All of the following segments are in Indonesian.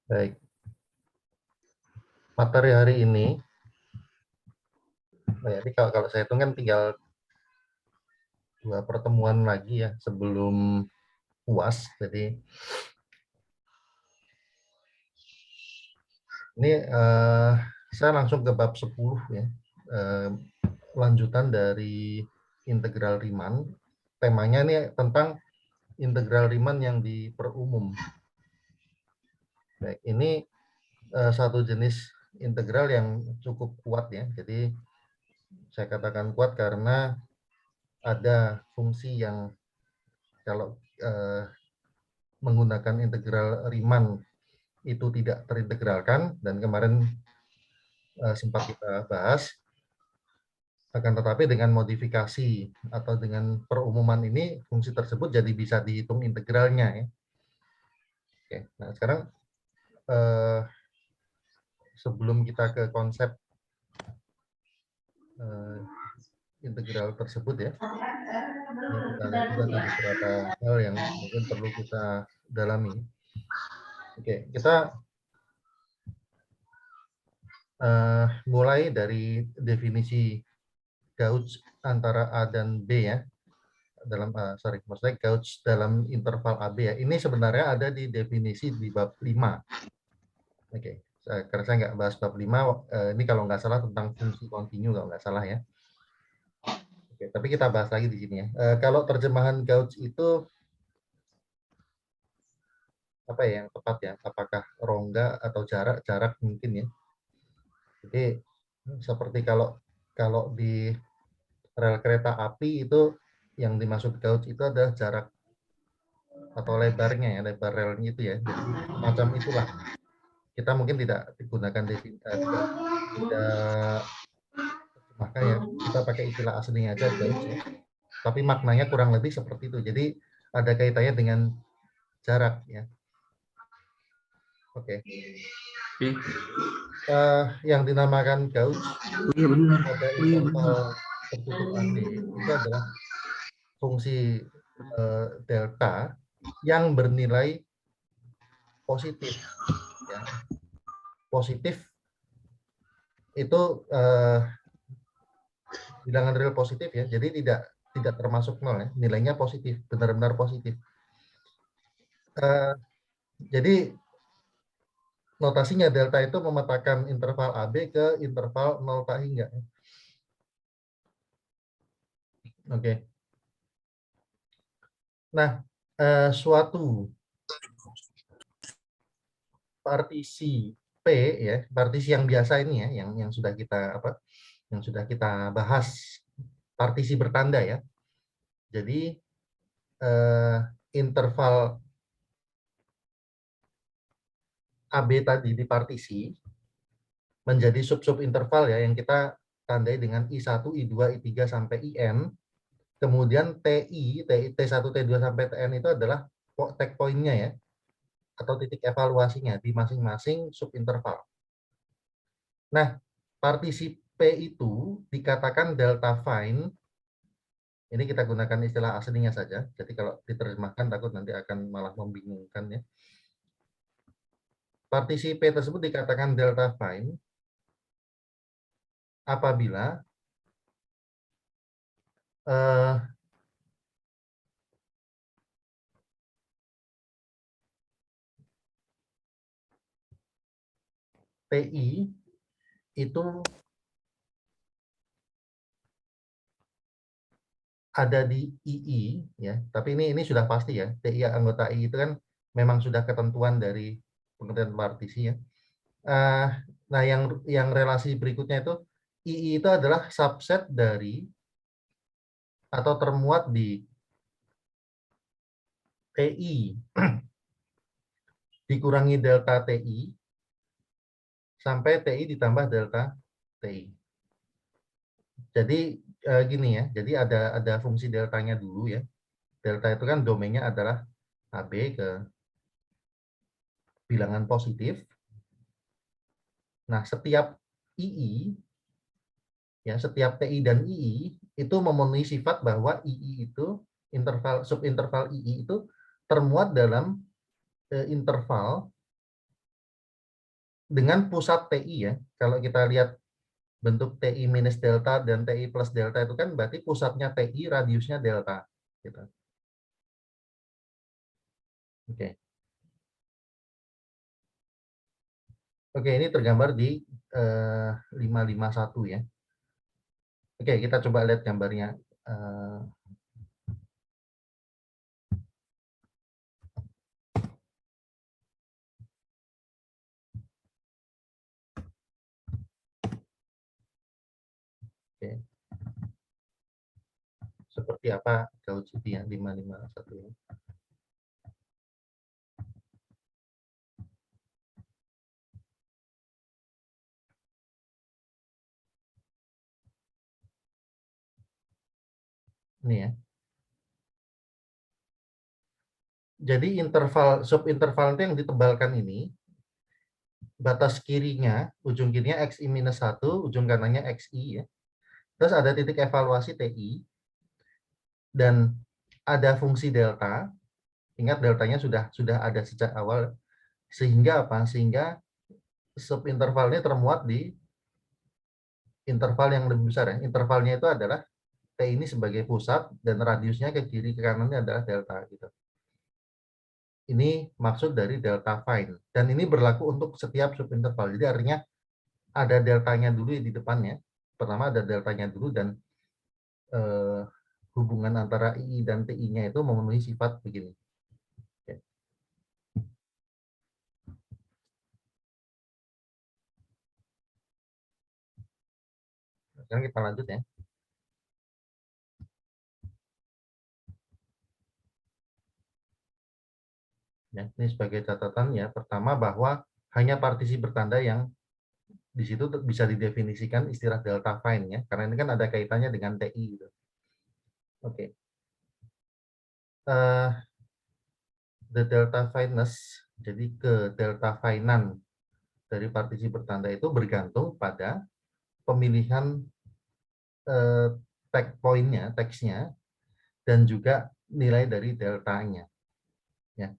Baik. Materi hari ini, jadi kalau saya hitung kan tinggal 2 pertemuan lagi ya sebelum UAS. Jadi ini saya langsung ke bab 10 ya. Lanjutan dari integral Riemann. Temanya ini tentang integral Riemann yang diperumum. Baik, ini satu jenis integral yang cukup kuat ya. Jadi saya katakan kuat karena ada fungsi yang kalau menggunakan integral Riemann itu tidak terintegralkan, dan kemarin sempat kita bahas. Akan tetapi dengan modifikasi atau dengan perumuman ini, fungsi tersebut jadi bisa dihitung integralnya ya. Oke, nah sekarang sebelum kita ke konsep integral tersebut ya, ini kita lihat juga ada beberapa hal yang mungkin perlu kita dalami. Oke, kita mulai dari definisi gauge antara A dan B ya, dalam maksudnya gauge dalam interval AB ya. Ini sebenarnya ada di definisi di bab 5. Oke, karena saya nggak bahas bab 5, ini kalau nggak salah tentang fungsi kontinu kalau nggak salah ya. Oke, tapi kita bahas lagi di sini ya. Kalau terjemahan gauge itu apa ya yang tepat ya? Apakah rongga atau jarak mungkin ya. Jadi seperti kalau di rel kereta api itu yang dimaksud gauge itu adalah jarak atau lebarnya ya, lebar relnya itu ya. Jadi macam itulah. Kita mungkin tidak digunakan tidak maka ya kita pakai istilah aslinya aja gauge ya. Tapi maknanya kurang lebih seperti itu. Jadi ada kaitannya dengan jarak ya. Oke. Yang dinamakan gauge pada interval tertutup AB itu adalah fungsi delta yang bernilai positif ya. Positif itu bilangan real positif ya, jadi tidak termasuk nol ya, nilainya positif, benar-benar positif. Jadi notasinya delta itu memetakan interval AB ke interval 0 tak hingga. Oke. Nah, suatu partisi P ya, partisi yang biasa ini ya, yang sudah kita yang sudah kita bahas, partisi bertanda ya. Jadi interval AB tadi di partisi menjadi sub-sub interval ya yang kita tandai dengan I1, I2, I3 sampai IN. Kemudian T1, T2 sampai Tn itu adalah tag point-nya ya, atau titik evaluasinya di masing-masing subinterval. Nah, partisi P itu dikatakan delta fine. Ini kita gunakan istilah aslinya saja. Jadi kalau diterjemahkan takut nanti akan malah membingungkan ya. Partisi P tersebut dikatakan delta fine apabila TI itu ada di II ya, tapi ini sudah pasti ya, TI anggota I itu kan memang sudah ketentuan dari pengertian partisi ya. Nah, yang relasi berikutnya itu II itu adalah subset dari atau termuat di TI dikurangi delta TI sampai TI ditambah delta TI. Jadi gini ya, jadi ada fungsi deltanya dulu ya. Delta itu kan domainnya adalah AB ke bilangan positif. Nah, setiap II ya, setiap TI dan II itu memenuhi sifat bahwa II itu subinterval II itu termuat dalam interval dengan pusat TI ya. Kalau kita lihat bentuk TI minus delta dan TI plus delta itu kan berarti pusatnya TI, radiusnya delta. Gitu. Oke. Oke, ini tergambar di 551 ya. Oke, kita coba lihat gambarnya. Oke. Seperti apa Gauss ya 551 ya. Ini ya. Jadi interval subinterval itu yang ditebalkan ini batas kirinya, ujung kirinya XI minus 1, ujung kanannya XI ya. Terus ada titik evaluasi TI dan ada fungsi delta. Ingat deltanya sudah ada sejak awal sehingga apa? Sehingga subintervalnya termuat di interval yang lebih besar ya. Intervalnya itu adalah T ini sebagai pusat dan radiusnya ke kiri ke kanannya adalah delta gitu. Ini maksud dari delta fine dan ini berlaku untuk setiap subinterval. Jadi artinya ada deltanya dulu di depannya. Pertama ada deltanya dulu dan hubungan antara II dan TI-nya itu memenuhi sifat begini. Oke. Sekarang kita lanjut ya. Ya, ini sebagai catatan ya. Pertama bahwa hanya partisi bertanda yang di situ bisa didefinisikan istilah delta fine ya, karena ini kan ada kaitannya dengan TI gitu. Oke. The delta fineness, jadi ke delta finan dari partisi bertanda itu bergantung pada pemilihan tag pointnya, teksnya, dan juga nilai dari deltanya. Ya.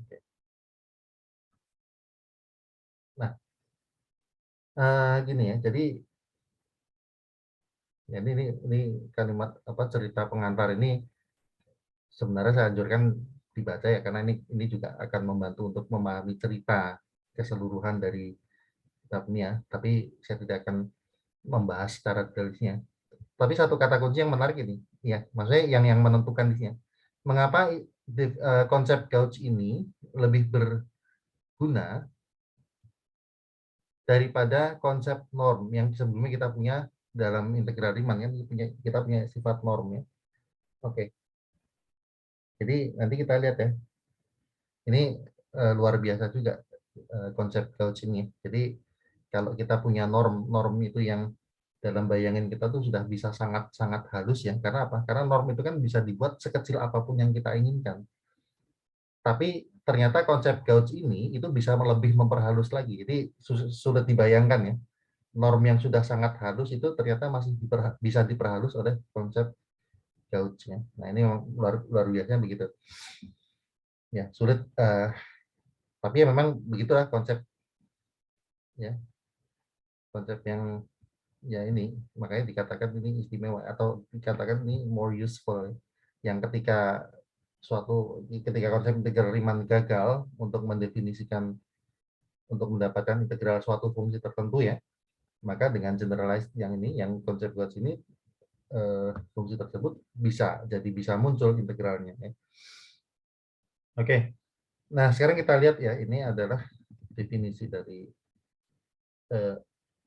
Oke. Nah, gini ya, jadi ya ini kalimat apa cerita pengantar ini sebenarnya saya anjurkan dibaca ya karena ini juga akan membantu untuk memahami cerita keseluruhan dari kitab ini ya. Tapi saya tidak akan membahas secara detailnya. Tapi satu kata kunci yang menarik ini, ya, maksudnya yang menentukan di sini. Mengapa konsep Gauss ini lebih berguna daripada konsep norm yang sebelumnya kita punya dalam integral Riemann kan kita punya sifat norm ya. Oke. Jadi nanti kita lihat ya. Ini luar biasa juga konsep Gauss ini. Jadi kalau kita punya norm itu yang dalam bayangan kita tuh sudah bisa sangat-sangat halus ya. Karena apa? Karena norm itu kan bisa dibuat sekecil apapun yang kita inginkan. Tapi ternyata konsep Gauss ini itu bisa lebih memperhalus lagi. Jadi sulit dibayangkan ya. Norm yang sudah sangat halus itu ternyata masih bisa diperhalus oleh konsep Gauss ya. Nah ini luar biasa begitu. Ya sulit. Tapi ya memang begitulah konsep ya, konsep yang ya ini makanya dikatakan ini istimewa atau dikatakan ini more useful yang ketika konsep integral Riemann gagal untuk mendefinisikan untuk mendapatkan integral suatu fungsi tertentu ya, maka dengan generalized yang ini yang konsep Gauss ini fungsi tersebut bisa muncul integralnya ya. Oke. Nah, sekarang kita lihat ya, ini adalah definisi dari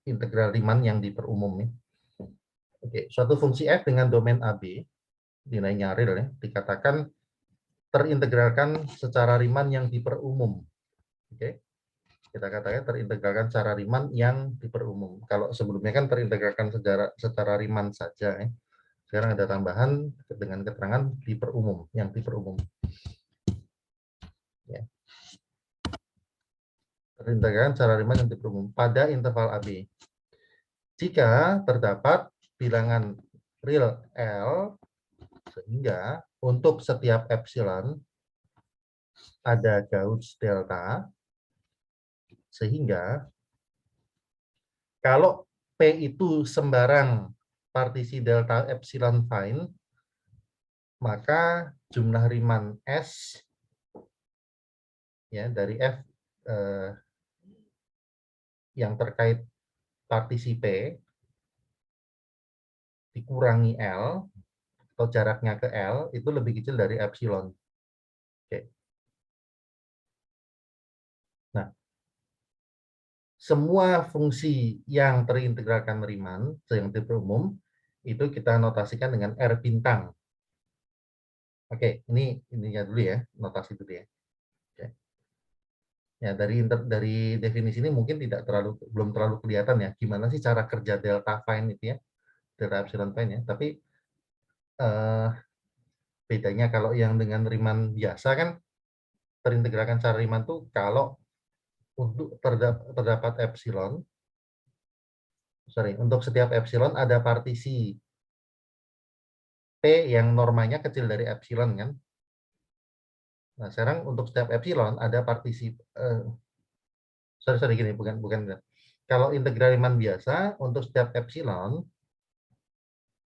integral Riemann yang diperumum ya. Oke, suatu fungsi f dengan domain AB, nilainya real ya, dikatakan terintegralkan secara Riemann yang diperumum. Oke, kita katakan terintegralkan secara Riemann yang diperumum. Kalau sebelumnya kan terintegralkan secara Riemann saja ya. Sekarang ada tambahan dengan keterangan diperumum, yang diperumum. Ya. Terintegralkan secara Riemann yang diperumum pada interval AB. Jika terdapat bilangan real L Sehingga untuk setiap epsilon ada gauge delta, sehingga kalau P itu sembarang partisi delta epsilon fine, maka jumlah Riemann S ya dari F yang terkait partisi P dikurangi L atau jaraknya ke L itu lebih kecil dari epsilon. Oke. Nah, semua fungsi yang terintegralkan Riemann yang tipe umum itu kita notasikan dengan R bintang. Oke, ininya dulu ya, notasi dulu ya. Oke. Ya, dari definisi ini mungkin belum terlalu kelihatan ya gimana sih cara kerja delta fine itu ya, delta epsilon fine ya. Tapi bedanya kalau yang dengan Riemann biasa kan terintegralkan secara Riemann tuh kalau untuk terdapat epsilon, untuk setiap epsilon ada partisi P yang normanya kecil dari epsilon kan. Nah, sekarang untuk setiap epsilon ada partisi gini, bukan. Kalau integral Riemann biasa untuk setiap epsilon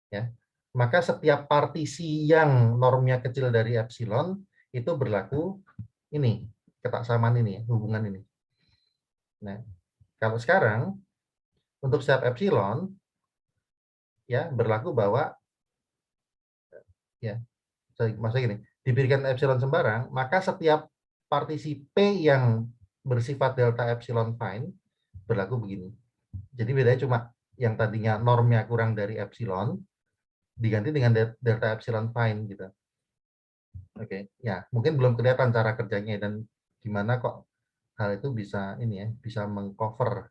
ya, maka setiap partisi yang normnya kecil dari epsilon itu berlaku ini, ketaksamaan ini ya, hubungan ini. Nah, kalau sekarang untuk setiap epsilon ya berlaku bahwa ya, maksudnya gini, diberikan epsilon sembarang, maka setiap partisi P yang bersifat delta epsilon fine berlaku begini. Jadi bedanya cuma yang tadinya normnya kurang dari epsilon diganti dengan delta epsilon fine gitu. Oke, ya mungkin belum kelihatan cara kerjanya dan gimana kok hal itu bisa ini ya, bisa mengcover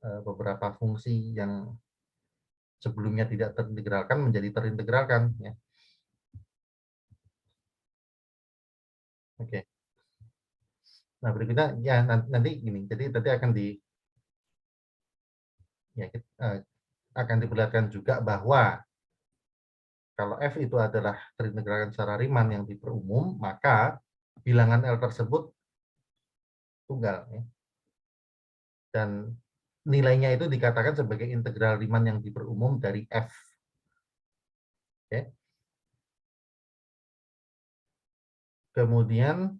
beberapa fungsi yang sebelumnya tidak terintegralkan menjadi terintegralkan ya. Oke. Nah, berikutnya ya nanti gini. Jadi nanti akan akan diperlihatkan juga bahwa kalau F itu adalah terintegralkan secara Riemann yang diperumum, maka bilangan L tersebut tunggal ya. Dan nilainya itu dikatakan sebagai integral Riemann yang diperumum dari F. Oke. Kemudian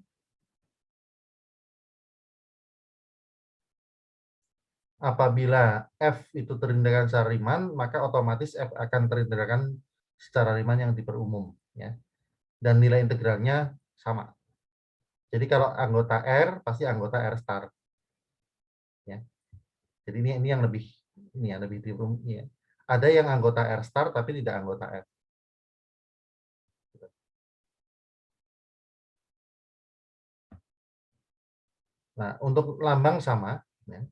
apabila F itu terintegralkan secara Riemann, maka otomatis F akan terintegralkan secara Riemann yang diperumum ya. Dan nilai integralnya sama. Jadi kalau anggota R pasti anggota R star. Ya. Jadi ini yang lebih diperumum ya. Ada yang anggota R star tapi tidak anggota R. Nah, untuk lambang sama ya.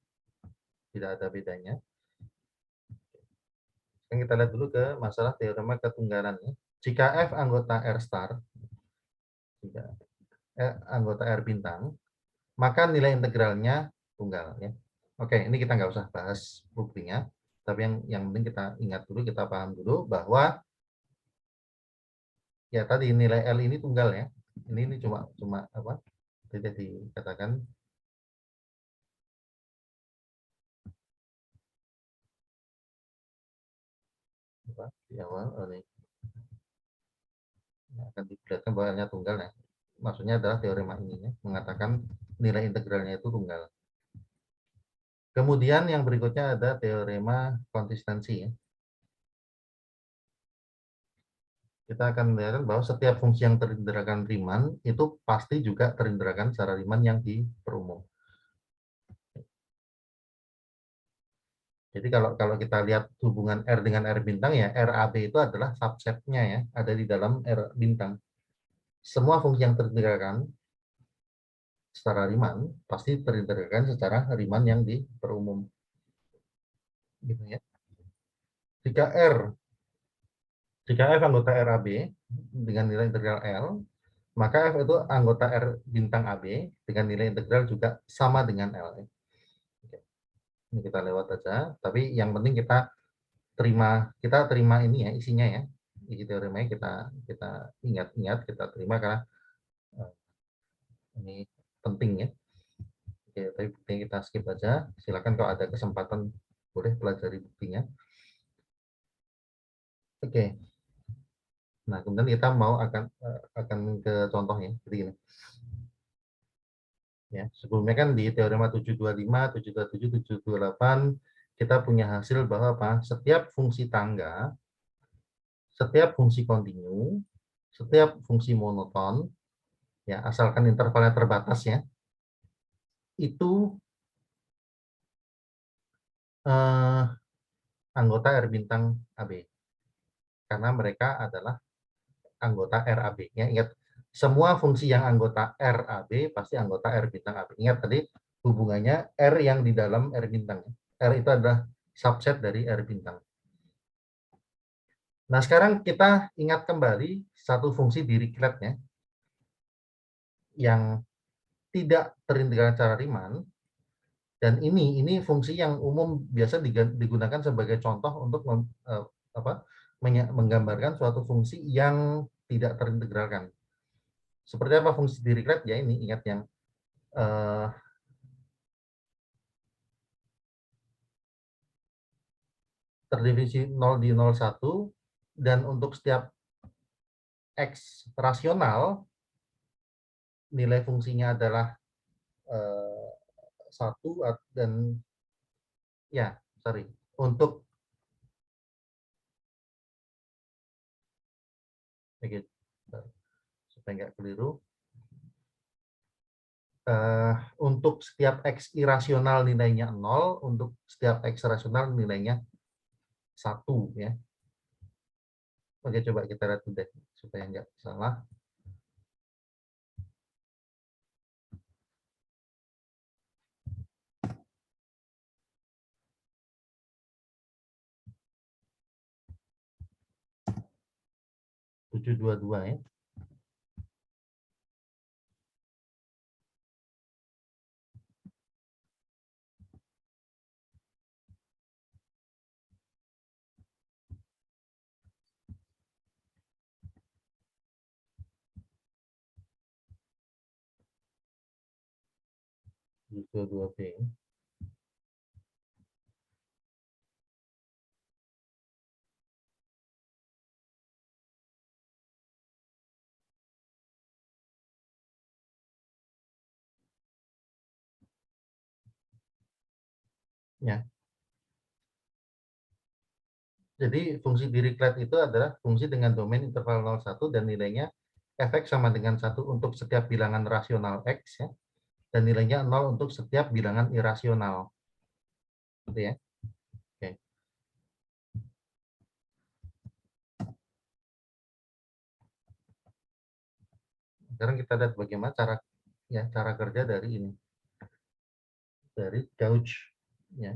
Tidak ada bedanya. Sekarang kita lihat dulu ke masalah teorema ketunggalan ya. Jika F anggota R star, jika anggota R bintang, maka nilai integralnya tunggal ya. Oke, ini kita nggak usah bahas buktinya, tapi yang penting kita ingat dulu, kita paham dulu bahwa ya tadi nilai L ini tunggal ya. Ini cuma apa? Tidak dikatakan apa di awal ini akan diperlihatkan bahwa L-nya tunggal ya. Maksudnya adalah teorema ini ya, mengatakan nilai integralnya itu tunggal. Kemudian yang berikutnya ada teorema konsistensi ya. Kita akan melihat bahwa setiap fungsi yang terintegralkan Riemann itu pasti juga terintegralkan secara Riemann yang diperumum. Jadi kalau kita lihat hubungan R dengan R bintang ya, RAB itu adalah subsetnya ya, ada di dalam R bintang. Semua fungsi yang terintegralkan secara Riemann pasti terintegralkan secara Riemann yang diperumum. Gitu ya. Jika F anggota RAB dengan nilai integral L, maka F itu anggota R bintang AB dengan nilai integral juga sama dengan L. Ini kita lewat aja, tapi yang penting kita terima ini ya isinya ya. isi teoremanya kita ingat-ingat, kita terima karena ini penting ya. Oke, tapi buktinya kita skip aja. Silakan kalau ada kesempatan boleh pelajari buktinya. Oke. Nah, kemudian kita mau akan ke contohnya. Jadi gini. Ya, sebelumnya kan di teorema 725, 727, 728 kita punya hasil bahwa apa? Setiap fungsi tangga, setiap fungsi kontinu, setiap fungsi monoton, ya asalkan intervalnya terbatas ya, itu eh, anggota R bintang AB karena mereka adalah anggota RAB. Ya, ingat, semua fungsi yang anggota RAB pasti anggota R bintang AB. Ingat tadi hubungannya R yang di dalam R bintang. R itu adalah subset dari R bintang. Nah, sekarang kita ingat kembali satu fungsi Dirichlet-nya yang tidak terintegrasi secara Riemann, dan ini fungsi yang umum biasa digunakan sebagai contoh untuk menggambarkan suatu fungsi yang tidak terintegralkan. Seperti apa fungsi Dirichlet? Ya ini, ingat yang terdefinisi 0 di 01, dan untuk setiap X rasional, nilai fungsinya adalah 1, dan ya, sorry, untuk supaya nggak keliru, untuk setiap X irasional nilainya 0, untuk setiap X rasional nilainya 1 ya. Oke, coba kita lihat deh supaya nggak salah. Tujuh dua dua ya. Tujuh dua dua B. Ya. Jadi fungsi Dirichlet itu adalah fungsi dengan domain interval 01 dan nilainya fx sama dengan 1 untuk setiap bilangan rasional x ya, dan nilainya 0 untuk setiap bilangan irasional. Gitu ya. Oke. Sekarang kita lihat bagaimana cara kerja dari ini. Dari gauge ya.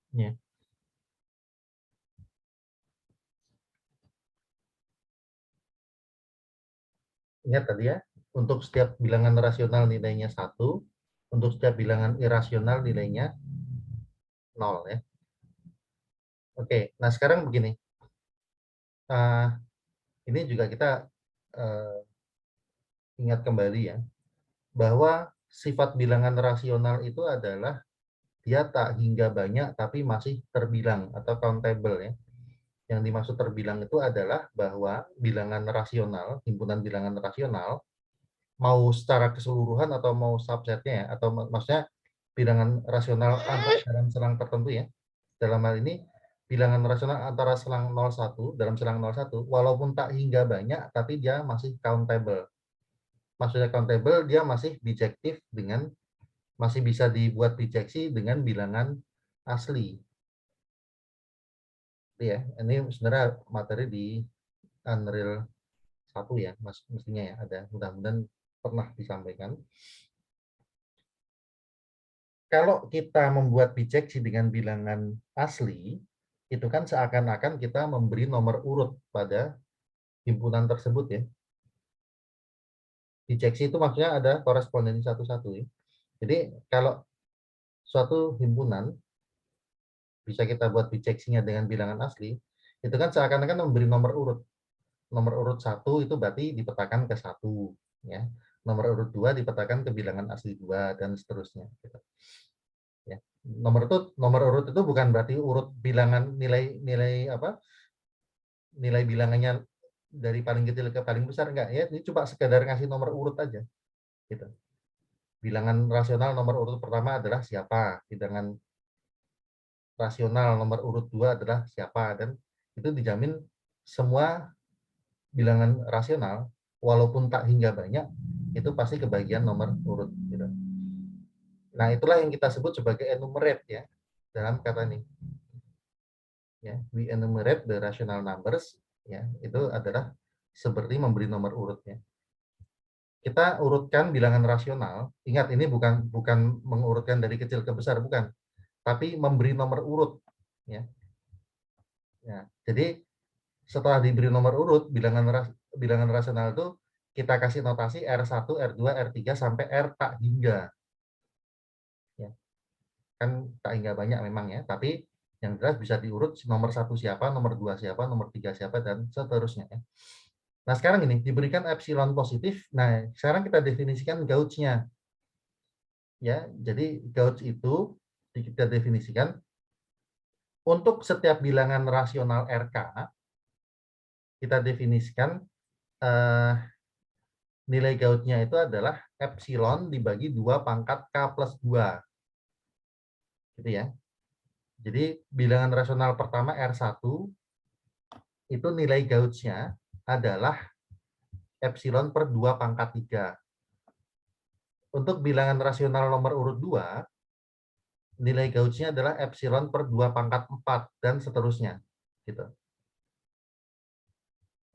Ya. Ingat tadi ya, untuk setiap bilangan rasional nilainya 1, untuk setiap bilangan irasional nilainya 0 ya. Oke, nah sekarang begini. Ini juga kita ingat kembali ya, bahwa sifat bilangan rasional itu adalah dia tak hingga banyak tapi masih terbilang atau countable ya. Yang dimaksud terbilang itu adalah bahwa bilangan rasional, himpunan bilangan rasional, mau secara keseluruhan atau mau subsetnya ya, atau maksudnya bilangan rasional dalam selang tertentu ya. Dalam hal ini bilangan rasional antara selang 01, dalam selang 01 walaupun tak hingga banyak tapi dia masih countable. Maksudnya countable, dia masih bijektif dengan, masih bisa dibuat bijeksi dengan bilangan asli. Ya, ini sebenarnya materi di Unreal 1 ya, mestinya ya ada, mudah-mudahan pernah disampaikan. Kalau kita membuat bijeksi dengan bilangan asli, itu kan seakan-akan kita memberi nomor urut pada himpunan tersebut ya. Bijeksi itu maksudnya ada korespondensi satu-satu ya. Jadi kalau suatu himpunan bisa kita buat bijeksinya dengan bilangan asli, itu kan seakan-akan memberi nomor urut. Nomor urut 1 itu berarti dipetakan ke 1 ya. Nomor urut 2 dipetakan ke bilangan asli 2 dan seterusnya gitu. Ya. Nomor urut itu bukan berarti urut bilangan nilai apa? Nilai bilangannya dari paling kecil ke paling besar enggak ya. Ini cuma sekedar ngasih nomor urut aja gitu. Bilangan rasional nomor urut pertama adalah siapa? Bilangan rasional nomor urut 2 adalah siapa? Dan itu dijamin semua bilangan rasional walaupun tak hingga banyak itu pasti kebagian nomor urut gitu. Nah, itulah yang kita sebut sebagai enumerate ya dalam kata ini. Ya, we enumerate the rational numbers ya, itu adalah seperti memberi nomor urutnya. Kita urutkan bilangan rasional. Ingat ini bukan mengurutkan dari kecil ke besar bukan, tapi memberi nomor urut ya. Ya, jadi setelah diberi nomor urut bilangan rasional itu kita kasih notasi R1, R2, R3 sampai R tak hingga. Ya. Kan tak hingga banyak memang ya, tapi yang jelas bisa diurut nomor 1 siapa, nomor 2 siapa, nomor 3 siapa, dan seterusnya. Ya. Nah sekarang ini diberikan epsilon positif, nah sekarang kita definisikan gauge-nya. Ya, jadi gauge itu kita definisikan untuk setiap bilangan rasional RK, kita definisikan nilai gauge-nya itu adalah epsilon dibagi 2 pangkat K plus 2. Gitu ya. Jadi bilangan rasional pertama R1 itu nilai gauge-nya adalah epsilon per 2 pangkat 3. Untuk bilangan rasional nomor urut 2, nilai gauge-nya adalah epsilon per 2 pangkat 4 dan seterusnya. Gitu.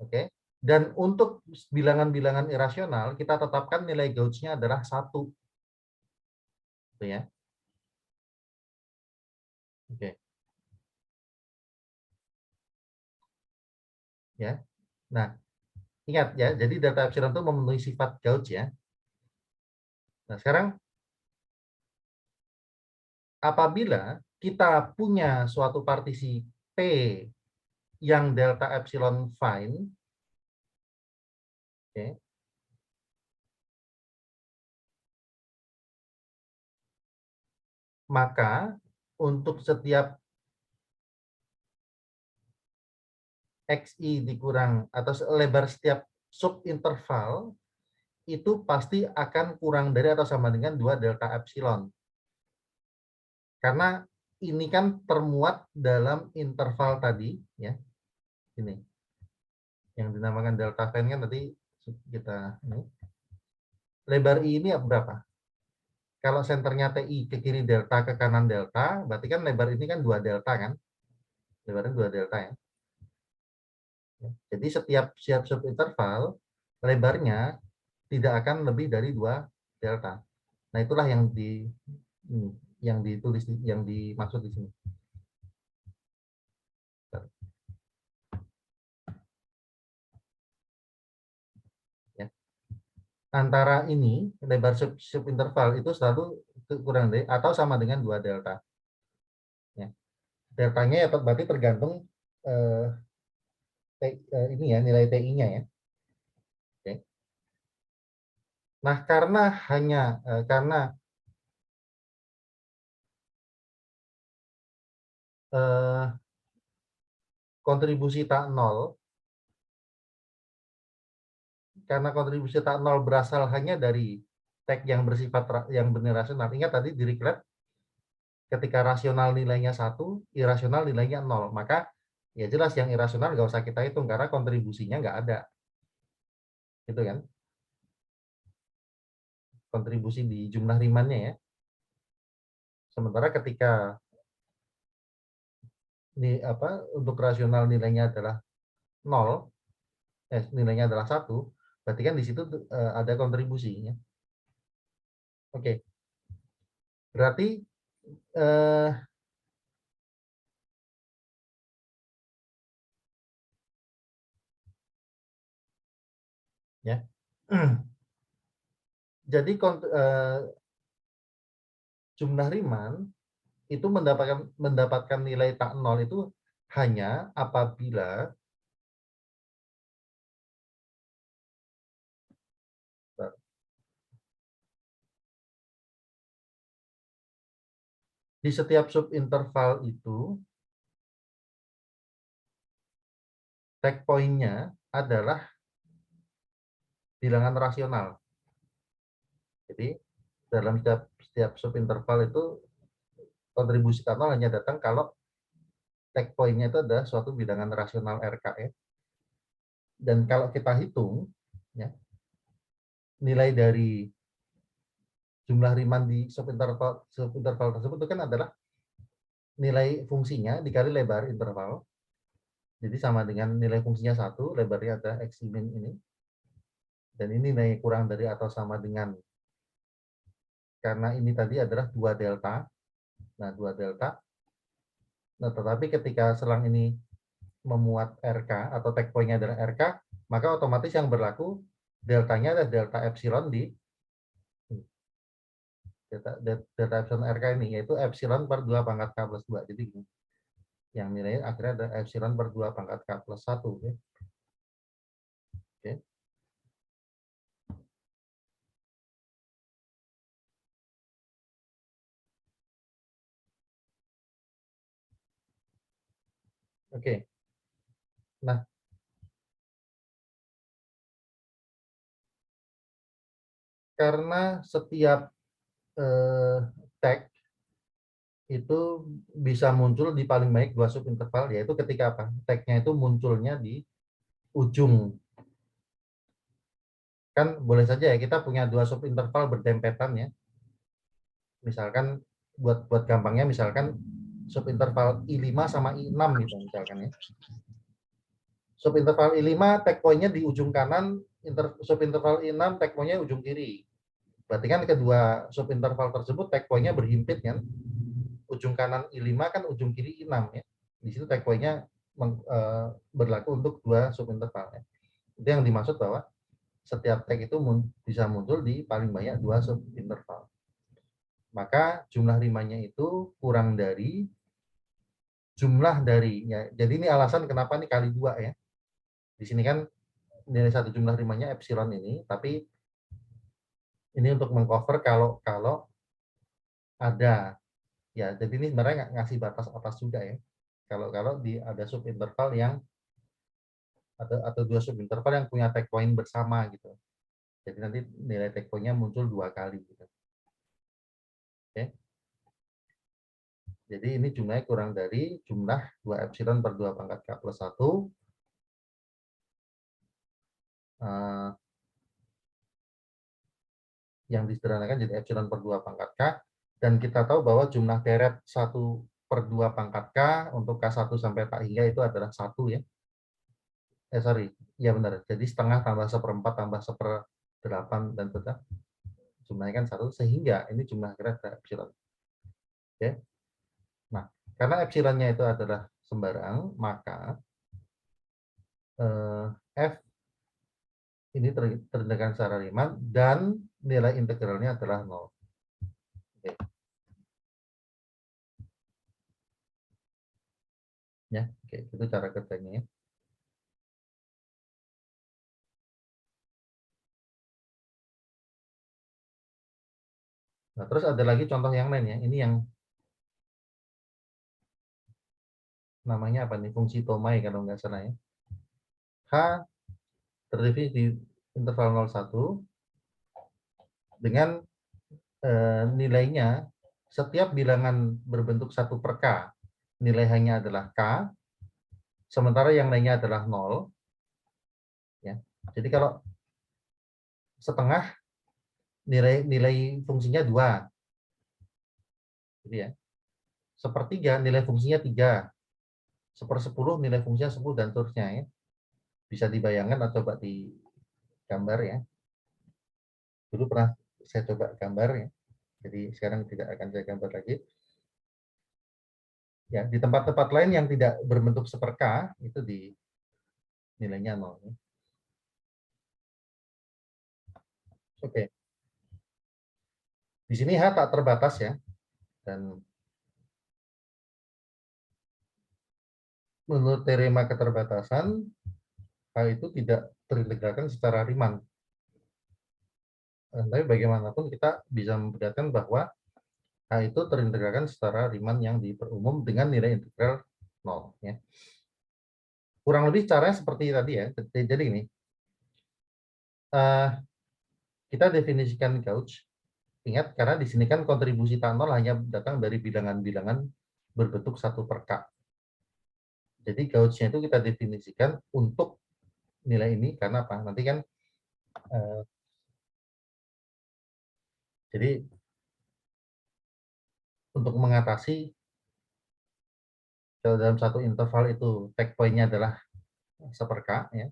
Oke. Dan untuk bilangan-bilangan irasional, kita tetapkan nilai gauge-nya adalah 1. Gitu ya. Oke. Ya. Nah, ingat ya, jadi data epsilon itu memenuhi sifat gauge ya. Nah, sekarang apabila kita punya suatu partisi P yang delta epsilon fine, okay, maka untuk setiap XI dikurang atau lebar setiap subinterval itu pasti akan kurang dari atau sama dengan 2 delta epsilon. Karena ini kan termuat dalam interval tadi ya. Ini. Yang dinamakan delta fine kan tadi kita ini. Lebar I ini berapa? Kalau senternya TI ke kiri delta, ke kanan delta, berarti kan lebar ini kan 2 delta kan? Lebarnya 2 delta ya. Jadi setiap subinterval lebarnya tidak akan lebih dari 2 delta. Nah, itulah yang ditulis yang dimaksud di sini. Ya. Antara ini lebar subinterval itu selalu kurang dari atau sama dengan 2 delta. Ya. Deltanya ya berarti tergantung ini ya nilai TI-nya ya. Oke. Nah, karena kontribusi tak nol, karena kontribusi tak nol berasal hanya dari tag yang bersifat yang benar rasional. Ingat tadi di Reclap ketika rasional nilainya 1, irasional nilainya 0. Maka ya jelas yang irasional nggak usah kita hitung karena kontribusinya nggak ada. Gitu kan? Kontribusi di jumlah rimannya ya. Sementara ketika ini apa untuk rasional nilainya adalah 0, nilainya adalah 1, berarti kan di situ ada kontribusinya. Oke. Berarti Ya. Jadi jumlah Riemann itu mendapatkan nilai tak nol itu hanya apabila di setiap subinterval itu tag point-nya adalah bilangan rasional. Jadi dalam setiap subinterval itu kontribusi tak nol hanya datang kalau tag point-nya itu adalah suatu bilangan rasional RKE. Dan kalau kita hitung, ya, nilai dari jumlah Riemann di subinterval tersebut itu kan adalah nilai fungsinya dikali lebar interval. Jadi sama dengan nilai fungsinya 1, lebarnya ada x min ini. Dan ini nilai kurang dari atau sama dengan, karena ini tadi adalah 2 delta. Nah, 2 delta. Nah, tetapi ketika selang ini memuat RK atau tag point-nya adalah RK, maka otomatis yang berlaku deltanya adalah delta epsilon di delta epsilon RK ini, yaitu epsilon per 2 pangkat K plus 2. Jadi yang nilainya akhirnya ada epsilon per 2 pangkat K plus 1. Oke. Oke. Oke. Nah, karena setiap tag itu bisa muncul di paling banyak 2 subinterval, yaitu ketika apa? Tag-nya itu munculnya di ujung. Kan boleh saja ya kita punya 2 subinterval berdempetan ya. Misalkan buat gampangnya, misalkan subinterval I5 sama I6 gitu misalkan ya. Subinterval I5 tag point-nya di ujung kanan, subinterval I6 tag point-nya ujung kiri. Berarti kan kedua subinterval tersebut tag point-nya berhimpit kan. Ujung kanan I5 kan ujung kiri I6 ya. Di situ tag point-nya berlaku untuk dua subinterval ya. Itu yang dimaksud bahwa setiap tag itu bisa muncul di paling banyak 2 subinterval. Maka jumlah Riemann-nya itu kurang dari jumlah dari, ya, jadi ini alasan kenapa ini kali 2 ya. Di sini kan nilai satu jumlah Riemann-nya epsilon ini, tapi ini untuk mengcover kalau ada, ya, jadi ini sebenarnya ngasih batas atas juga ya. Kalau di ada subinterval yang atau 2 subinterval yang punya tag point bersama gitu. Jadi nanti nilai tag point-nya muncul 2 kali gitu. Oke. Jadi ini jumlahnya kurang dari jumlah 2 epsilon per 2 pangkat K plus 1. Yang disederhanakan jadi epsilon per 2 pangkat K. Dan kita tahu bahwa jumlah deret 1 per 2 pangkat K untuk K1 sampai tak hingga itu adalah 1 ya. Sorry, ya benar. Jadi setengah tambah seperempat tambah 1/8 dan tetap jumlahnya kan 1, sehingga ini jumlah akhirnya adalah epsilon. Oke. Nah, karena epsilonnya itu adalah sembarang, maka F ini terendahkan secara Riemann dan nilai integralnya adalah 0. Oke. Ya, oke, itu cara kerjanya ya. Nah, terus ada lagi contoh yang lain ya. Ini yang namanya apa nih? Fungsi Tomai kalau nggak salah ya. H terdefinisi di interval 0,1 dengan nilainya setiap bilangan berbentuk 1 per K, nilai hanya adalah K, sementara yang lainnya adalah 0. Ya. Jadi kalau setengah, nilai fungsinya 2. Jadi ya. Sepertiga, nilai fungsinya 3. 1/10 nilai fungsinya 10 dan seterusnya ya. Bisa dibayangkan atau coba digambar ya. Dulu pernah saya coba gambar ya. Jadi sekarang tidak akan saya gambar lagi. Ya, di tempat-tempat lain yang tidak berbentuk seperka itu di nilainya 0. Oke. Di sini H tak terbatas ya. Dan menurut teorema keterbatasan, H itu tidak terintegralkan secara Riemann. Tapi bagaimanapun kita bisa memperlihatkan bahwa H itu terintegralkan secara Riemann yang diperumum dengan nilai integral 0. Ya. Kurang lebih caranya seperti tadi ya. Jadi ini, kita definisikan gauge. Ingat, karena di sini kan kontribusi tak nol hanya datang dari bilangan-bilangan berbentuk 1/k. Jadi gauge-nya itu kita definisikan untuk nilai ini karena apa? Nanti kan jadi untuk mengatasi kalau dalam satu interval itu tag point-nya adalah 1/k ya.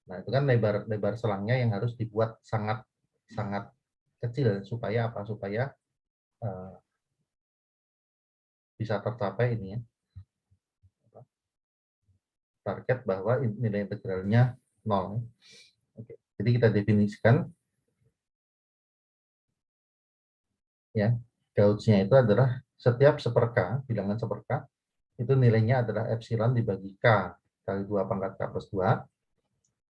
Nah, itu kan lebar selangnya yang harus dibuat sangat sangat kecil supaya apa? Supaya bisa tercapai ini ya. Target bahwa nilai integralnya 0. Oke. Jadi kita definisikan ya, gauge-nya itu adalah setiap 1/k, bilangan 1/k, itu nilainya adalah epsilon dibagi k kali 2 pangkat k plus 2,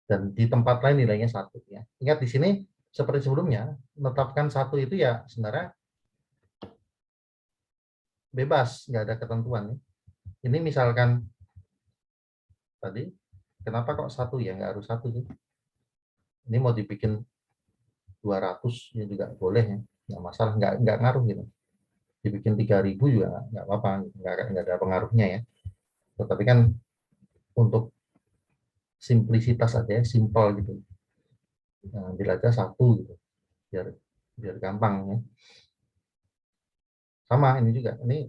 dan di tempat lain nilainya 1 ya. Ingat di sini seperti sebelumnya, menetapkan 1 itu ya sebenarnya bebas, nggak ada ketentuan. Ini misalkan tadi, kenapa kok 1 ya, nggak harus 1 sih. Ini mau dibikin 200 ya juga boleh ya, nggak masalah, nggak ngaruh gitu. Dibikin 3000 juga nggak apa-apa, nggak ada pengaruhnya ya. Tetapi kan untuk simplisitas aja ya, simple gitu. Nah, ambil aja 1 gitu, biar biar gampang ya. Sama ini juga, ini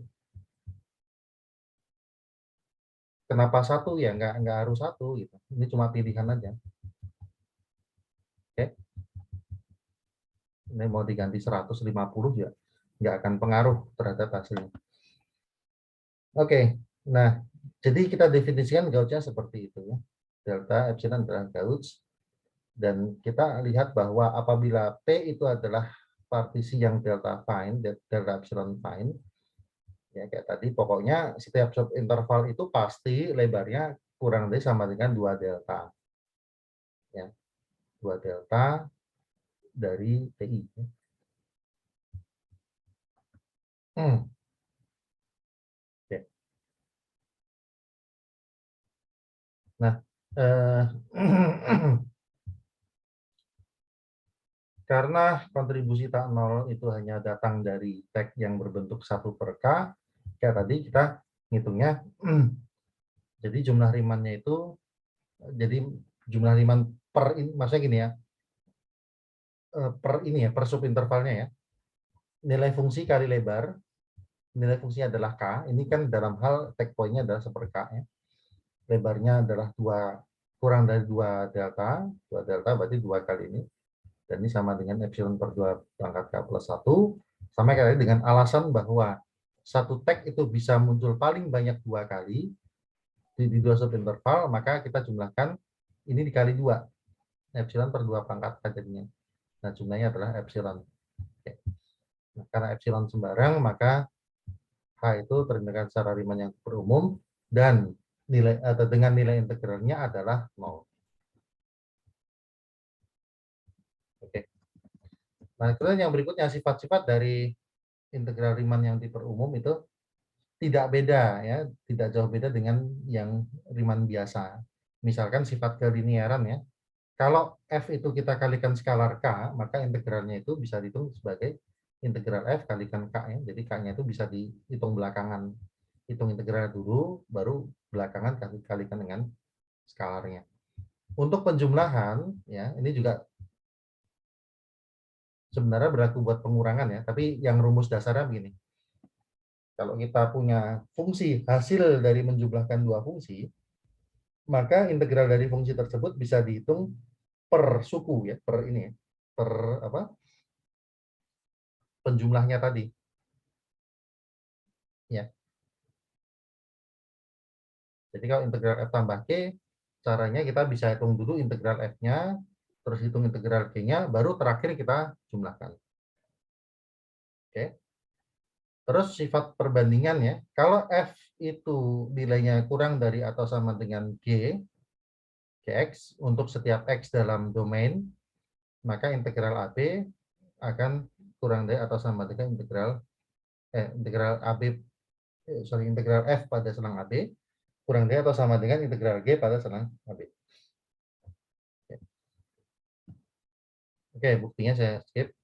kenapa 1 ya, nggak harus 1 gitu. Ini cuma pilihan aja. Oke. Ini mau diganti 150 ya, nggak akan pengaruh terhadap hasilnya. Oke, nah jadi kita definisikan gauge-nya seperti itu ya. Delta epsilon adalah gauge, dan kita lihat bahwa apabila P itu adalah partisi yang delta fine, delta epsilon fine, ya kayak tadi, pokoknya setiap subinterval itu pasti lebarnya kurang lebih sama dengan 2 delta. Ya, 2 delta dari TI. Hmm. Oke. Nah, eh, karena kontribusi tak nol itu hanya datang dari tag yang berbentuk 1/k, kayak tadi kita ngitungnya, jadi jumlah Riemannnya itu, jadi jumlah Riemann per ini, maksudnya gini ya, per ini ya, per subintervalnya ya, nilai fungsi kali lebar, nilai fungsinya adalah k, ini kan dalam hal tag point-nya adalah 1/k ya, lebarnya adalah 2, kurang dari 2 delta, 2 delta berarti 2 kali ini, dan ini sama dengan epsilon per 2 pangkat k plus 1, sama kayak dengan alasan bahwa satu tag itu bisa muncul paling banyak 2 kali di 2 subinterval, maka kita jumlahkan ini dikali 2, epsilon per 2 pangkat k jadinya. Nah, jumlahnya adalah epsilon. Oke. Nah, karena epsilon sembarang, maka H itu terintegralkan secara Riemann yang berumum, dan nilai atau dengan nilai integralnya adalah 0. Oke. Nah, kemudian yang berikutnya, sifat-sifat dari integral Riemann yang diperumum itu tidak beda ya, tidak jauh beda dengan yang Riemann biasa. Misalkan sifat kelinearan ya. Kalau f itu kita kalikan skalar k, maka integralnya itu bisa dihitung sebagai integral f kalikan k ya. Jadi k-nya itu bisa dihitung belakangan. Hitung integral dulu, baru belakangan kalikan dengan skalarnya. Untuk penjumlahan ya, ini juga sebenarnya berlaku buat pengurangan ya, tapi yang rumus dasarnya begini. Kalau kita punya fungsi hasil dari menjumlahkan dua fungsi, maka integral dari fungsi tersebut bisa dihitung per suku ya, per ini ya, per apa? Penjumlahnya tadi. Ya. Jadi kalau integral f tambah k, caranya kita bisa hitung dulu integral f-nya, terus hitung integral G-nya, baru terakhir kita jumlahkan. Oke. Terus sifat perbandingannya, kalau F itu nilainya kurang dari atau sama dengan G, Gx, untuk setiap X dalam domain, maka integral AB akan kurang dari atau sama dengan integral AB, integral F pada selang AB, kurang dari atau sama dengan integral G pada selang AB. Oke, buktinya saya skip.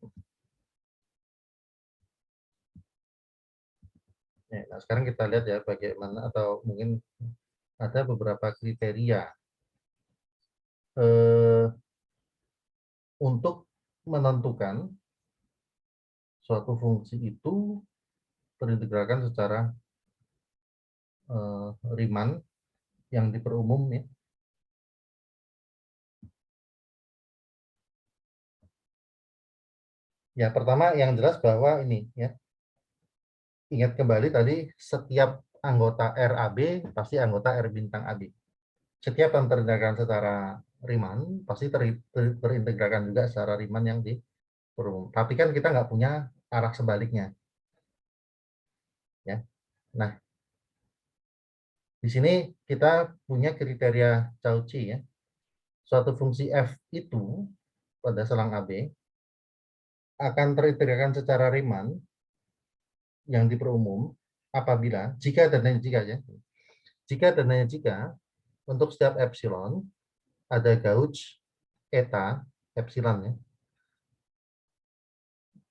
Nah, sekarang kita lihat ya bagaimana, atau mungkin ada beberapa kriteria untuk menentukan suatu fungsi itu terintegralkan secara Riemann yang diperumum ya. Ya, pertama yang jelas bahwa ini ya. Ingat kembali tadi setiap anggota RAB pasti anggota R bintang AB. Setiap yang terintegralkan secara Riemann pasti terintegralkan juga secara Riemann yang diperumum. Tapi kan kita nggak punya arah sebaliknya. Ya. Nah, di sini kita punya kriteria Cauchy ya. Suatu fungsi F itu pada selang AB akan terintegralkan secara Riemann yang diperumum apabila jika dan hanya jika ya. Jika dan hanya jika untuk setiap epsilon ada gauge eta epsilon ya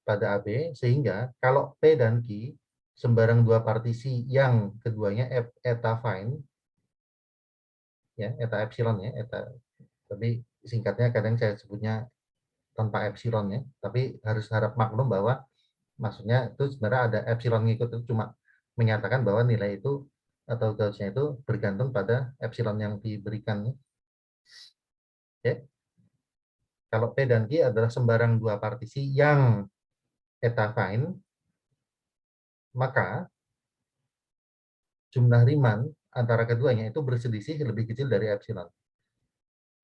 pada AB, sehingga kalau P dan Q sembarang dua partisi yang keduanya eta fine ya, eta epsilon ya, eta, tapi singkatnya kadang saya sebutnya tanpa epsilon ya, tapi harap maklum bahwa maksudnya itu sebenarnya ada epsilon ngikut, itu cuma menyatakan bahwa nilai itu atau gauge-nya itu bergantung pada epsilon yang diberikan. Oke. Kalau P dan Q adalah sembarang dua partisi yang eta fine, maka jumlah Riemann antara keduanya itu berselisih lebih kecil dari epsilon.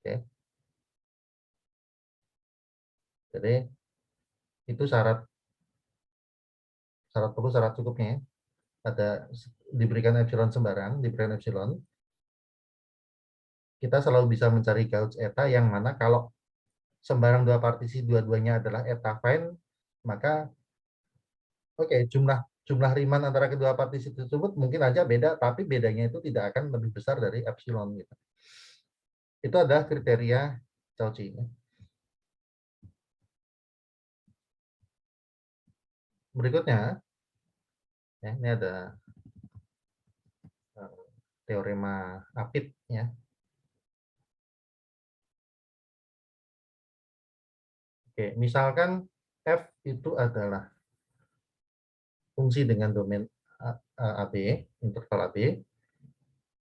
Oke. Jadi itu syarat cukupnya. Ada diberikan epsilon sembarang, diberikan epsilon, kita selalu bisa mencari gauge eta yang mana kalau sembarang dua partisi dua-duanya adalah eta fine, maka oke, jumlah Riemann antara kedua partisi tersebut mungkin aja beda, tapi bedanya itu tidak akan lebih besar dari epsilon gitu. Itu adalah kriteria Cauchy. Berikutnya, ya, ini ada teorema Apit ya. Oke, misalkan F itu adalah fungsi dengan domain AB, interval AB.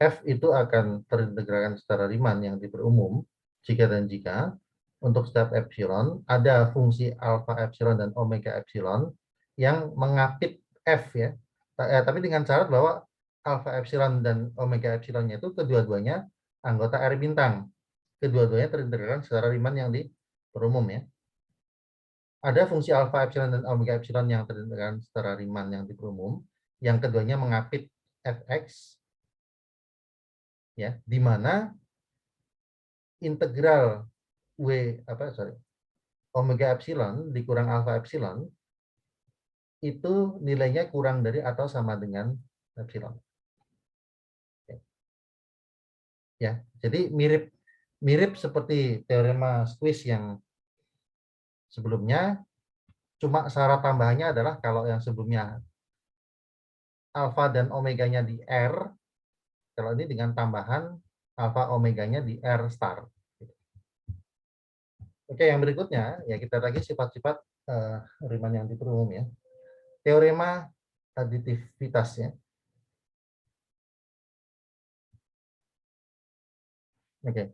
F itu akan terintegralkan secara Riemann yang diperumum jika dan jika untuk setiap epsilon ada fungsi alpha epsilon dan omega epsilon yang mengapit F ya. Tapi dengan syarat bahwa alpha epsilon dan omega epsilonnya itu kedua-duanya anggota R bintang. Kedua-duanya terintegralkan secara Riemann yang diperumum ya. Ada fungsi alpha epsilon dan omega epsilon yang terintegralkan secara Riemann yang diperumum, yang keduanya mengapit fx ya, di mana integral omega epsilon dikurang alpha epsilon itu nilainya kurang dari atau sama dengan epsilon. Ya, jadi mirip seperti teorema squeeze yang sebelumnya, cuma syarat tambahannya adalah kalau yang sebelumnya alfa dan omeganya di R, kalau ini dengan tambahan alfa omeganya di R star. Oke, yang berikutnya ya kita lagi sifat-sifat Riemann yang diperumum ya. Teorema aditivitasnya. Oke.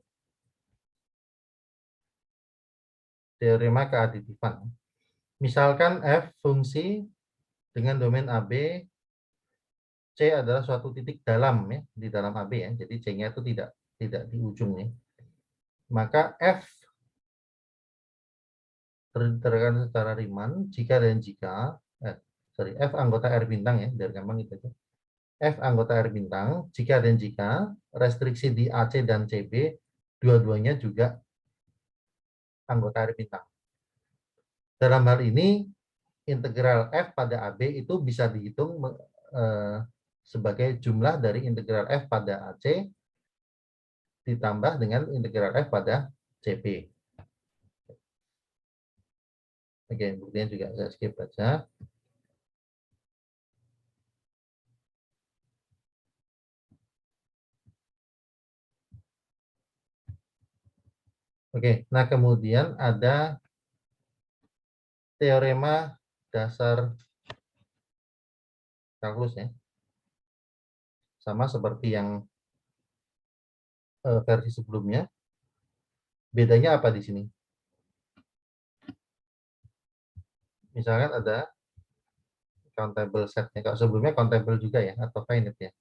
Teorema keaditifan. Misalkan F fungsi dengan domain AB, C adalah suatu titik dalam ya, di dalam AB ya. Jadi C-nya itu tidak di ujung ya. Maka F Terdetekan secara Riemann jika dan jika F anggota R bintang ya, biar gampang gitu aja. F anggota R bintang jika dan jika restriksi di AC dan CB dua-duanya juga anggota R bintang. Dalam hal ini integral F pada AB itu bisa dihitung sebagai jumlah dari integral F pada AC ditambah dengan integral F pada CB. Oke, buktinya juga saya skip aja. Oke, nah kemudian ada teorema dasar kalkulus ya. Sama seperti yang versi sebelumnya. Bedanya apa di sini? Misalkan ada countable setnya. Kalau sebelumnya countable juga ya, atau finite ya.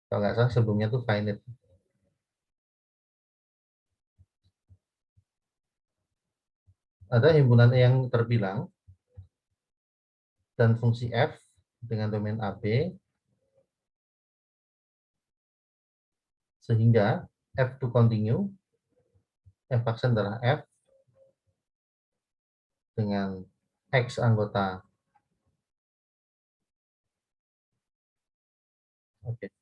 Kalau nggak salah sebelumnya tuh finite. Ada himpunan yang terbilang dan fungsi f dengan domain AB sehingga f to continue, f aksen adalah f dengan x anggota. Oke.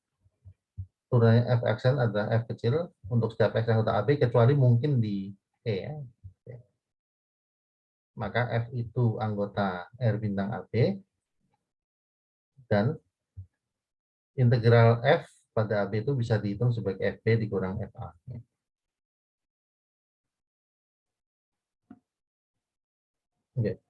Turunannya f aksen adalah f kecil untuk setiap x anggota AB kecuali mungkin di E ya. Maka f itu anggota R bintang AB dan integral f pada AB itu bisa dihitung sebagai FB dikurang FA. Oke.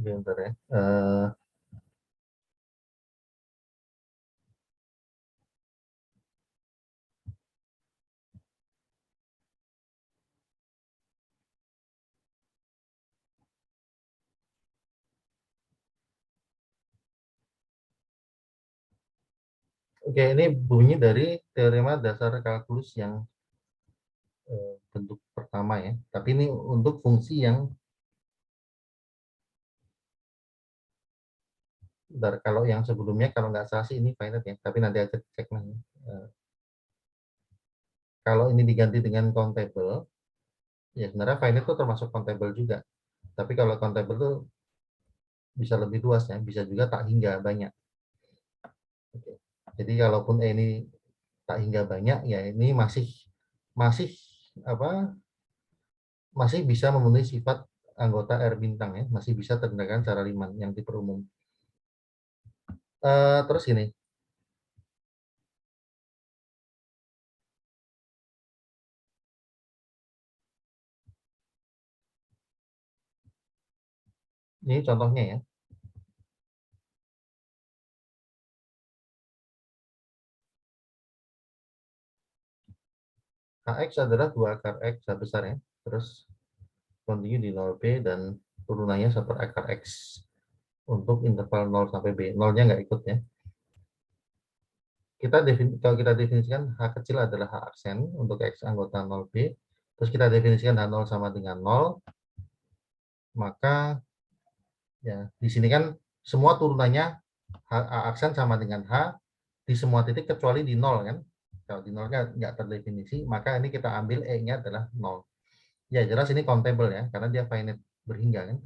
Bentar ya. Oke, ini bunyi dari teorema dasar kalkulus yang bentuk pertama ya. Tapi ini untuk fungsi yang Bentar, kalau yang sebelumnya kalau nggak salah sih ini finite ya, tapi nanti aja cek lagi. Kalau ini diganti dengan countable, ya sebenarnya finite itu termasuk countable juga. Tapi kalau countable itu bisa lebih luas ya, bisa juga tak hingga banyak. Oke. Jadi kalaupun ini tak hingga banyak, ya ini masih masih apa masih bisa memenuhi sifat anggota R bintang ya, masih bisa tergunakan cara Riemann yang tipe umum. Terus gini, ini contohnya ya. Kx adalah 2 akar X besar ya. Terus continue di 0B dan turunannya 1 akar X untuk interval 0 sampai B. 0-nya nggak ikut ya. Kalau kita definisikan H kecil adalah H aksen untuk X anggota 0B. Terus kita definisikan H0 sama dengan 0. Maka ya di sini kan semua turunannya H aksen sama dengan H di semua titik kecuali di 0 kan. Kalau di 0 nggak terdefinisi, maka ini kita ambil E-nya adalah 0. Ya jelas ini countable ya, karena dia finite berhingga kan.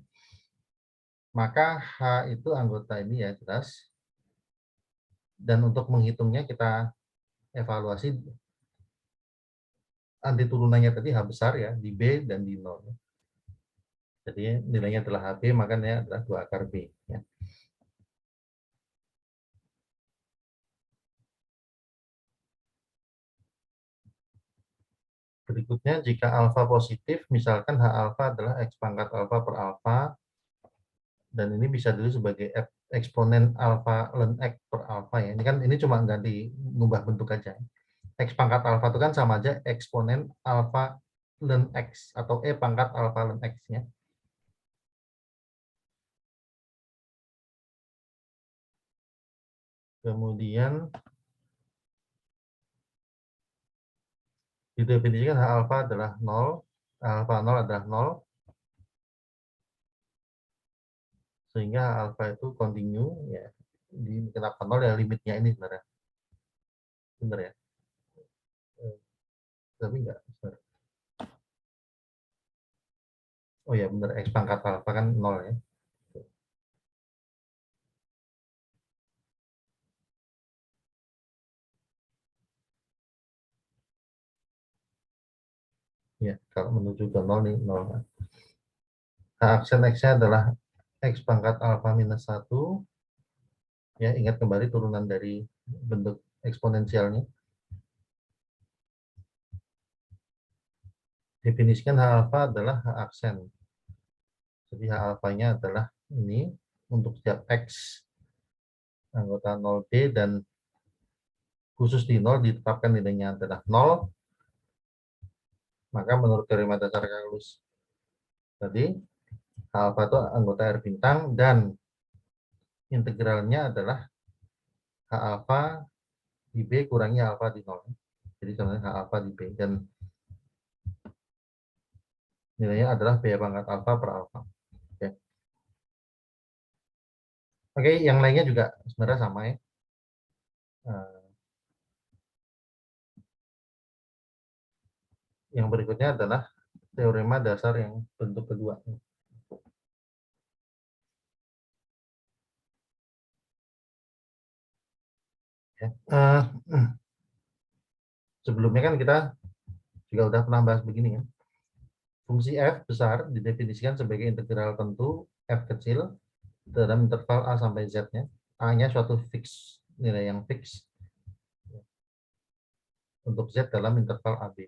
Maka H itu anggota ini ya jelas. Dan untuk menghitungnya kita evaluasi anti turunannya tadi H besar ya, di B dan di 0. Jadi nilainya adalah HB, makanya adalah 2 akar B. Ya. Berikutnya, jika alfa positif, misalkan H alfa adalah X pangkat alfa per alfa, dan ini bisa dulu sebagai eksponen alfa ln X per alfa ya. Ini kan ini cuma ganti ngubah bentuk aja. X pangkat alfa itu kan sama aja eksponen alfa ln X atau E pangkat alfa ln X-nya. Kemudian didefinisikan H alfa adalah 0, alfa 0 adalah 0, sehingga H alfa itu continue, ya. Kenapa 0 ya limitnya ini sebenarnya. Benar ya? Tapi enggak. Benar. Oh ya benar, X pangkat alfa kan 0 ya. Ya, kalau menuju ke 0 nih 0. H aksen X-nya adalah X pangkat alfa minus 1. Ya, ingat kembali turunan dari bentuk eksponensialnya. Definisikan H alfa adalah H aksen. Jadi H alfanya adalah ini untuk setiap X anggota 0D dan khusus di 0 ditetapkan nilainya adalah 0, maka menurut teorema dasar kalkulus tadi H alfa itu anggota R bintang dan integralnya adalah H alfa di B kurangi alfa di 0. Jadi sebenarnya H alfa di B dan nilainya adalah B pangkat alfa per alfa. Oke. Oke, yang lainnya juga sebenarnya sama ya. Yang berikutnya adalah teorema dasar yang bentuk kedua. Ya. Sebelumnya kan kita juga udah pernah bahas begini kan. Fungsi f besar didefinisikan sebagai integral tentu f kecil dalam interval a sampai z-nya. A-nya suatu fix, nilai yang fix untuk z dalam interval AB.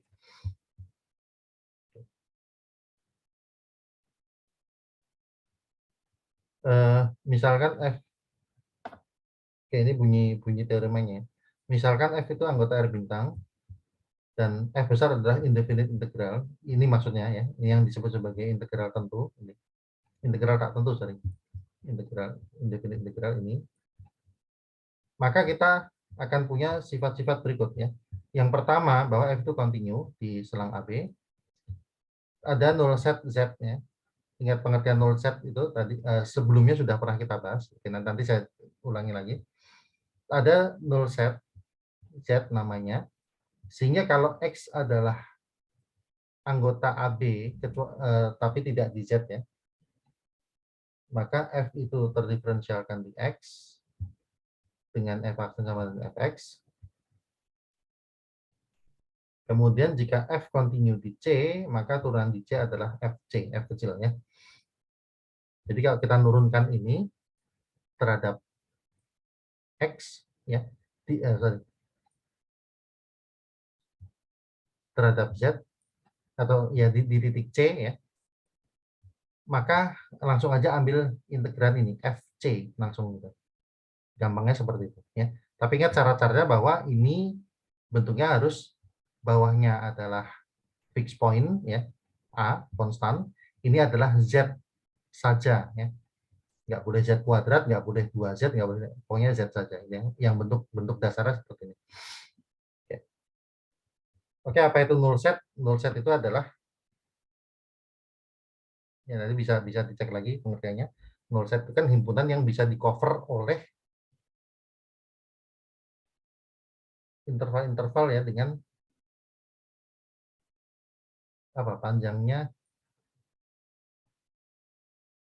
Misalkan f, oke, ini bunyi teoremanya. Misalkan f itu anggota R bintang dan f besar adalah indefinite integral. Ini maksudnya ya, ini yang disebut sebagai integral tentu. Ini. Integral tak tentu, sorry. Integral indefinite integral ini. Maka kita akan punya sifat-sifat berikut ya. Yang pertama bahwa f itu continue di selang AB. Ada null set z-nya. Ingat pengertian null set itu tadi sebelumnya sudah pernah kita bahas. Oke, nanti saya ulangi lagi. Ada null set Z namanya, sehingga kalau X adalah anggota AB tapi tidak di Z ya, maka F itu terdiferensialkan di X dengan F aksen sama dengan Fx. Kemudian jika F continue di C, maka turunan di C adalah Fc, F kecil ya. Jadi kalau kita nurunkan ini terhadap X ya, terhadap Z atau ya di titik C ya, maka langsung aja ambil integran ini Fc langsung gitu. Gampangnya seperti itu ya. Tapi ingat cara-caranya bahwa ini bentuknya harus bawahnya adalah fixed point ya, A konstan, ini adalah Z saja ya. Nggak boleh Z kuadrat, nggak boleh 2Z, nggak boleh, pokoknya Z saja yang bentuk dasarnya seperti ini. Oke, apa itu null set? Null set itu adalah ya nanti bisa dicek lagi pengertiannya. Null set itu kan himpunan yang bisa di cover oleh interval-interval ya dengan apa panjangnya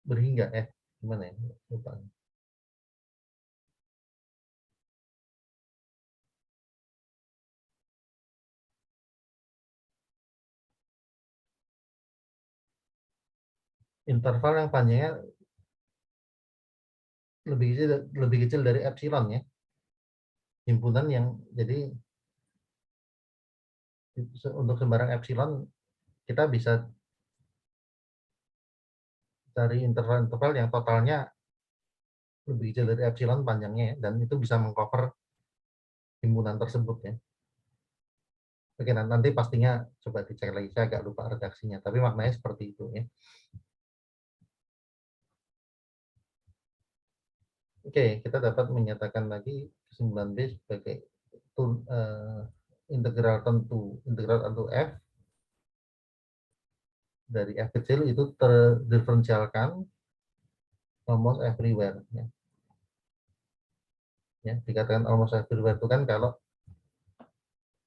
berhingga gimana ya, lupa. Interval yang panjangnya lebih kecil dari epsilon ya, himpunan yang jadi untuk sembarang epsilon kita bisa cari interval-interval yang totalnya lebih kecil dari epsilon panjangnya ya, dan itu bisa mengcover himpunan tersebut ya. Oke, nanti pastinya coba dicek lagi, saya agak lupa redaksinya, tapi maknanya seperti itu ya. Oke, kita dapat menyatakan lagi kesimpulan B sebagai integral tentu F dari F kecil itu terdiferensialkan almost everywhere ya. Ya, dikatakan almost everywhere itu kan kalau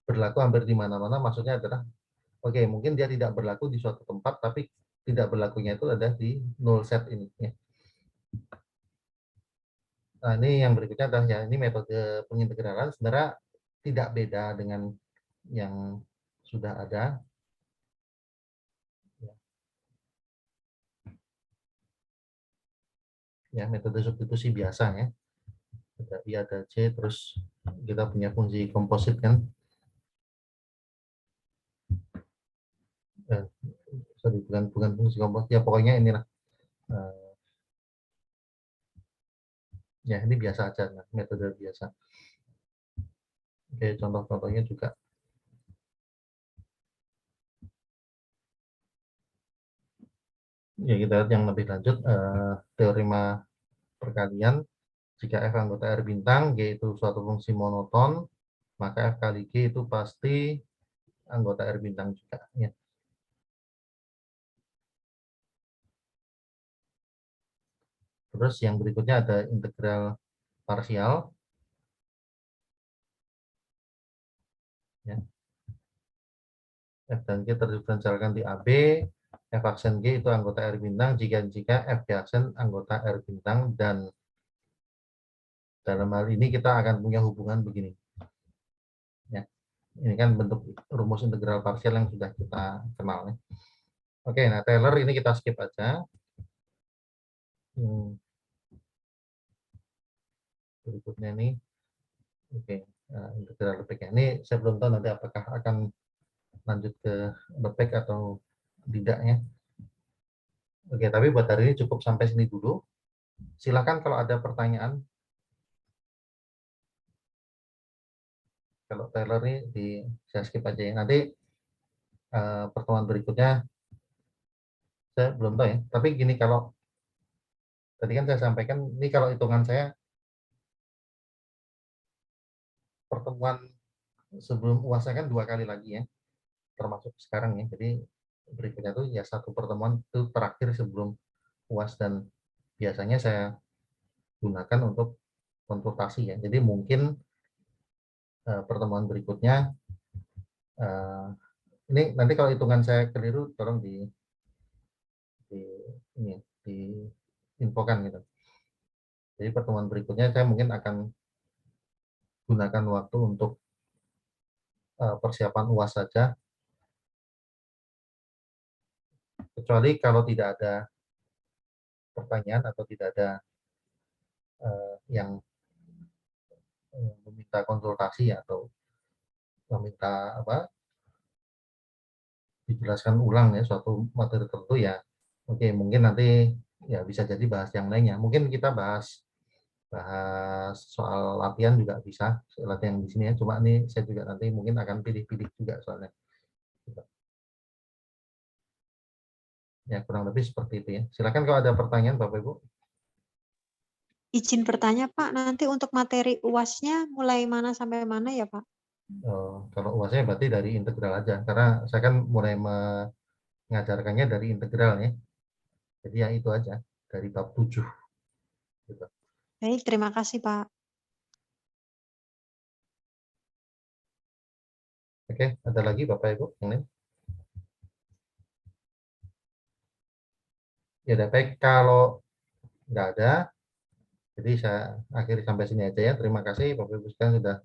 berlaku hampir di mana-mana, maksudnya adalah oke, mungkin dia tidak berlaku di suatu tempat, tapi tidak berlakunya itu ada di null set ini ya. Nah, ini yang berikutnya adalah ya ini metode pengintegralan sebenarnya tidak beda dengan yang sudah ada. Ya, metode substitusi biasa ya. Ada I, ada C, terus kita punya fungsi komposit kan. Sorry, bukan fungsi komposit, ya pokoknya inilah. Ya, ini biasa aja, metode biasa. Oke, contoh-contohnya juga. Ya, kita lihat yang lebih lanjut, teorema perkalian. Jika F anggota R bintang, G itu suatu fungsi monoton, maka F kali G itu pasti anggota R bintang juga. Ya. Terus yang berikutnya ada integral parsial. Ya. F dan G terdiferensialkan di AB, F aksen G itu anggota R bintang jika F G aksen anggota R bintang, dan dalam hal ini kita akan punya hubungan begini. Ya. Ini kan bentuk rumus integral parsial yang sudah kita kenal. Ya. Oke, nah Taylor ini kita skip aja. Berikutnya ini, oke, integral Lebesgue. Ini saya belum tahu nanti apakah akan lanjut ke Lebesgue atau tidaknya. Oke, tapi buat hari ini cukup sampai sini dulu. Silakan kalau ada pertanyaan. Kalau Taylor ini saya skip aja ya. Nanti pertemuan berikutnya saya belum tahu ya. Tapi gini, kalau tadi kan saya sampaikan, ini kalau hitungan saya pertemuan sebelum UAS kan 2 kali lagi ya, termasuk sekarang ya. Jadi berikutnya tuh ya satu pertemuan itu terakhir sebelum UAS, dan biasanya saya gunakan untuk konsultasi ya. Jadi mungkin pertemuan berikutnya ini nanti kalau hitungan saya keliru tolong di ini diinfokan gitu. Jadi pertemuan berikutnya saya mungkin akan gunakan waktu untuk persiapan UAS saja. Kecuali kalau tidak ada pertanyaan atau tidak ada yang meminta konsultasi atau meminta apa dijelaskan ulang ya suatu materi tertentu ya. Oke, mungkin nanti ya bisa jadi bahas yang lainnya. Mungkin kita bahas soal latihan juga bisa, latihan di sini ya. Cuma ini saya juga nanti mungkin akan pilih-pilih juga soalnya. Ya, kurang lebih seperti itu ya. Silakan kalau ada pertanyaan Bapak Ibu. Izin bertanya Pak, nanti untuk materi UAS-nya mulai mana sampai mana ya Pak? Kalau UAS-nya berarti dari integral aja, karena saya kan mulai mengajarkannya dari integral ya. Jadi ya itu aja, dari bab 7. Gitu. Baik, terima kasih Pak. Oke, ada lagi Bapak Ibu yang lain? Ya, baik. Kalau nggak ada, jadi saya akhiri sampai sini aja ya. Terima kasih Bapak Ibu sekalian sudah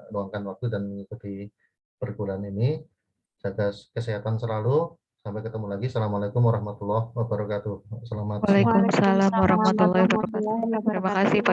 meluangkan waktu dan mengikuti perkuliahan ini. Jaga kesehatan selalu. Sampai ketemu lagi. Assalamualaikum warahmatullahi wabarakatuh. Selamat siang. Waalaikumsalam warahmatullahi wabarakatuh. Terima kasih Pak